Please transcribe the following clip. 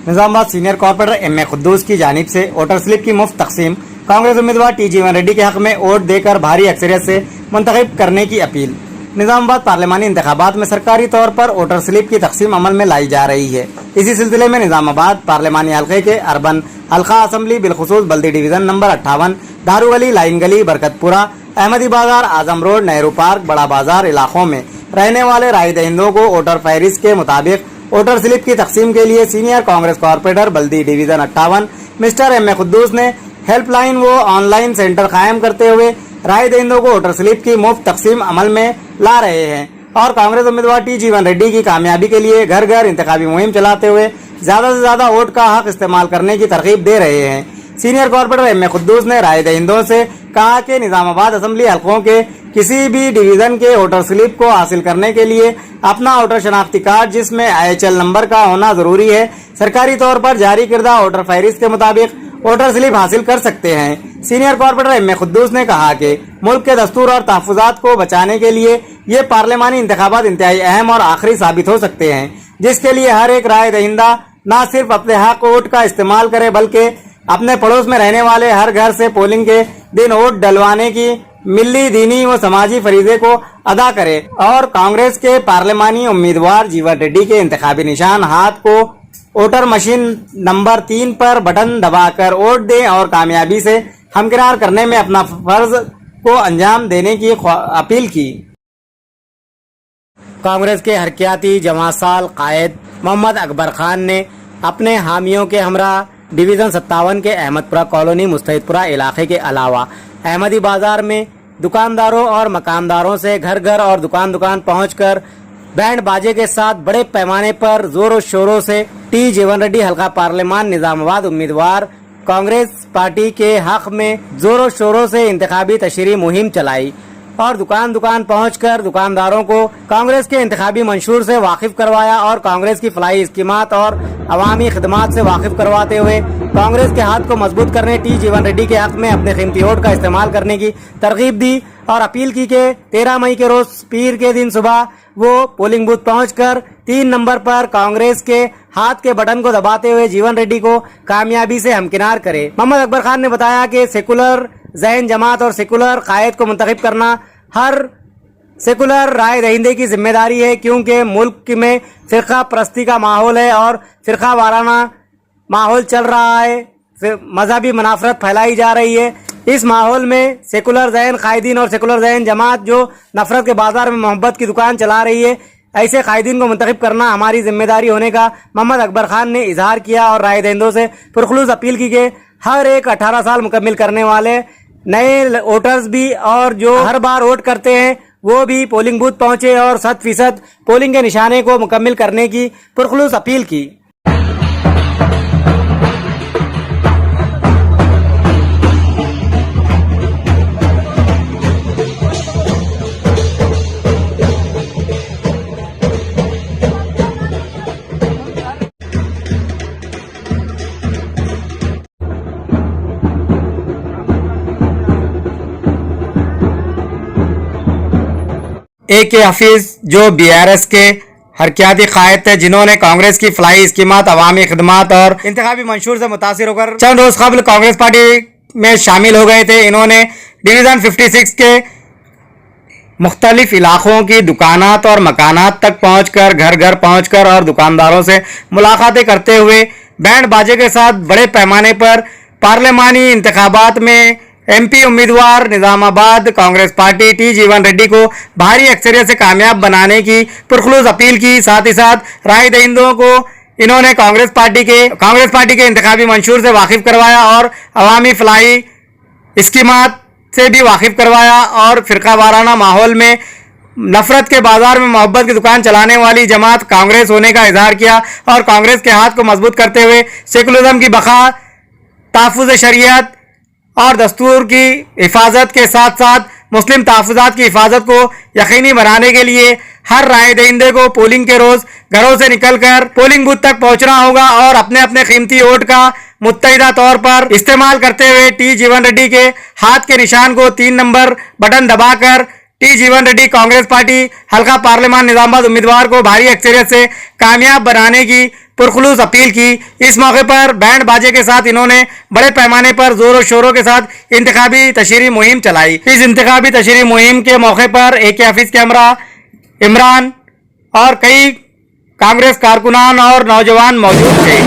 Nizamabad senior corporator M A. Quddus की जानिब से वोटर स्लिप की मुफ्त तकसीम, कांग्रेस उम्मीदवार टी जीवन रेड्डी के हक में वोट देकर भारी अक्सरियत से मुंतखब करने की अपील। निजामाबाद पार्लिमानी इंतखाबात में सरकारी तौर पर वोटर स्लिप की तकसीम अमल में लाई जा रही है। इसी सिलसिले में निजामाबाद पार्लिमानी हल्के के अर्बन हल्का असम्बली बिलखुसूस बल्दी डिवीजन नंबर 58, दारू गली, लाइन गली, बरकतपुरा, अहमदी बाजार, आजम रोड, नेहरू पार्क, बड़ा बाजार इलाकों में रहने वाले राय दहिंदों को वोटर फहरिस्त के मुताबिक वोटर स्लिप की तकसीम के लिए सीनियर कांग्रेस कॉर्पोरेटर बल्दी डिवीजन 58 मिस्टर एम.ए. कुद्दूस ने हेल्पलाइन व ऑनलाइन सेंटर कायम करते हुए राय दहिंदों को वोटर स्लिप की मुफ्त तकसीम अमल में ला रहे हैं और कांग्रेस उम्मीदवार टी जीवन रेड्डी की कामयाबी के लिए घर घर इंतखाबी मुहिम चलाते हुए ज्यादा से ज्यादा वोट का हक इस्तेमाल करने की तरकीब दे रहे हैं। Senior corporator M A. कुद्दूस ने राय दहिंदों से कहा कि निजामाबाद असेंबली हल्कों के किसी भी डिवीजन के वोटर स्लिप को हासिल करने के लिए अपना वोटर शनाख्ती कार्ड जिसमें IHL नंबर का होना जरूरी है, सरकारी तौर पर जारी किर्दा वोटर फहरिस्त के मुताबिक वोटर स्लिप हासिल कर सकते हैं। Senior corporator M A. कुद्दूस ने कहा कि मुल्क के दस्तूर और तहफ़्फ़ुज़ात को बचाने के लिए ये पार्लिमानी इंतखाबात इंतहाई अहम और आखिरी साबित हो सकते हैं, जिसके लिए हर एक राय दहिंदा न सिर्फ अपने हक वोट का इस्तेमाल करे बल्कि अपने पड़ोस में रहने वाले हर घर से पोलिंग के दिन वोट डलवाने की मिली, दीनी व समाजी फरीजे को अदा करे और कांग्रेस के पार्लिमानी उम्मीदवार जीवन रेड्डी के इंतखाबी निशान हाथ को वोटर मशीन नंबर 3 पर बटन दबाकर वोट दें और कामयाबी से हमकिनार करने में अपना फर्ज को अंजाम देने की अपील की। कांग्रेस के हरकियाती जमात साल कायद मोहम्मद अकबर खान ने अपने हामियों के हमरा डिवीजन 57 के अहमदपुरा कॉलोनी मुस्तैदपुरा इलाके के अलावा अहमदी बाजार में दुकानदारों और मकानदारों से घर घर और दुकान दुकान पहुंचकर बैंड बाजे के साथ बड़े पैमाने पर जोरों शोरों से टी जीवन रेड्डी हल्का पार्लिमान निजामाबाद उम्मीदवार कांग्रेस पार्टी के हक में जोरों शोरों से इंतखाबी तशरीह मुहिम चलाई और दुकान दुकान पहुंचकर दुकानदारों को कांग्रेस के इंतखाबी मंशूर से वाकिफ करवाया और कांग्रेस की फलाई स्कीमात और अवामी खिदमात से वाकिफ करवाते हुए कांग्रेस के हाथ को मजबूत करने टी जीवन रेड्डी के हक में अपने कीमती वोट का इस्तेमाल करने की तरगीब दी और अपील की कि 13 मई के रोज पीर के दिन सुबह वो पोलिंग बूथ पहुंचकर 3 नंबर पर कांग्रेस के हाथ के बटन को दबाते हुए जीवन रेड्डी को कामयाबी से हमकिनार करे। मोहम्मद अकबर खान ने बताया कि सेकुलर ज़हन जमात और सेकुलर कायद को मुंतखब करना हर सेकुलर राय दहिंदे की जिम्मेदारी है, क्योंकि मुल्क में फिरका परस्ती का माहौल है और फिरका वाराना माहौल चल रहा है, मजहबी मुनाफरत फैलाई जा रही है। इस माहौल में सेकुलर ज़हन कायदीन और सेकुलर ज़हन जमात जो नफरत के बाजार में मोहब्बत की दुकान चला रही है, ऐसे कायदीन को मुंतखब करना हमारी जिम्मेदारी होने का मोहम्मद अकबर खान ने इजहार किया और राय दहिंदों से पुरखुलूस अपील की कि हर एक 18 साल मुकम्मिल करने वाले नए वोटर्स भी और जो हर बार वोट करते हैं वो भी पोलिंग बूथ पहुंचे और 100% पोलिंग के निशाने को मुकम्मिल करने की पुरखुलूस अपील की। A.K. हफीज जो BRS के हरकियाती कायद थे, जिन्होंने कांग्रेस की फलाई स्कीमात, अवामी खिदमात और इंतखाबी मंशूर से मुतासिर होकर चंद रोज कबल कांग्रेस पार्टी में शामिल हो गए थे। इन्होंने डिवीजन 56 के मुख्तलिफ इलाकों की दुकानात और मकानात तक पहुंचकर घर घर पहुंचकर और दुकानदारों से मुलाकातें करते हुए बैंड बाजे के साथ बड़े पैमाने पर पार्लिमानी इंतखाबात में MP उम्मीदवार निजामाबाद कांग्रेस पार्टी टी जीवन रेड्डी को भारी अक्सरियत से कामयाब बनाने की पुरखुलूस अपील की। साथ ही साथ राय दहिंदों को इन्होंने कांग्रेस पार्टी के इंतखाबी मंशूर से वाकिफ करवाया और अवामी फलाई स्कीमात से भी वाकिफ करवाया और फिरका वाराना माहौल में नफरत के बाजार में मोहब्बत की दुकान चलाने वाली जमात कांग्रेस होने का इजहार किया और कांग्रेस के हाथ को मजबूत करते हुए सेकुलरिज्म की बका, तहफ़्फ़ुज़ शरीयत और दस्तूर की हिफाजत के साथ साथ मुस्लिम तहफ़्फ़ुज़ात की हिफाजत को यकीनी बनाने के लिए हर राय दहिंदे को पोलिंग के रोज घरों से निकलकर पोलिंग बूथ तक पहुंचना होगा और अपने अपने कीमती वोट का मुत्तहिदा तौर पर इस्तेमाल करते हुए टी जीवन रेड्डी के हाथ के निशान को 3 नंबर बटन दबाकर टी जीवन रेड्डी कांग्रेस पार्टी हल्का पार्लियामान निजामाबाद उम्मीदवार को भारी अक्सरियत से कामयाब बनाने की पुरखुलूस अपील की। इस मौके पर बैंड बाजे के साथ इन्होंने बड़े पैमाने पर जोरों शोरों के साथ इंतखाबी तशरीह मुहिम चलाई। इस इंतखाबी तशरीह मुहिम के मौके पर AK हफीज कैमरा, इमरान और कई कांग्रेस कारकुनान और नौजवान मौजूद थे।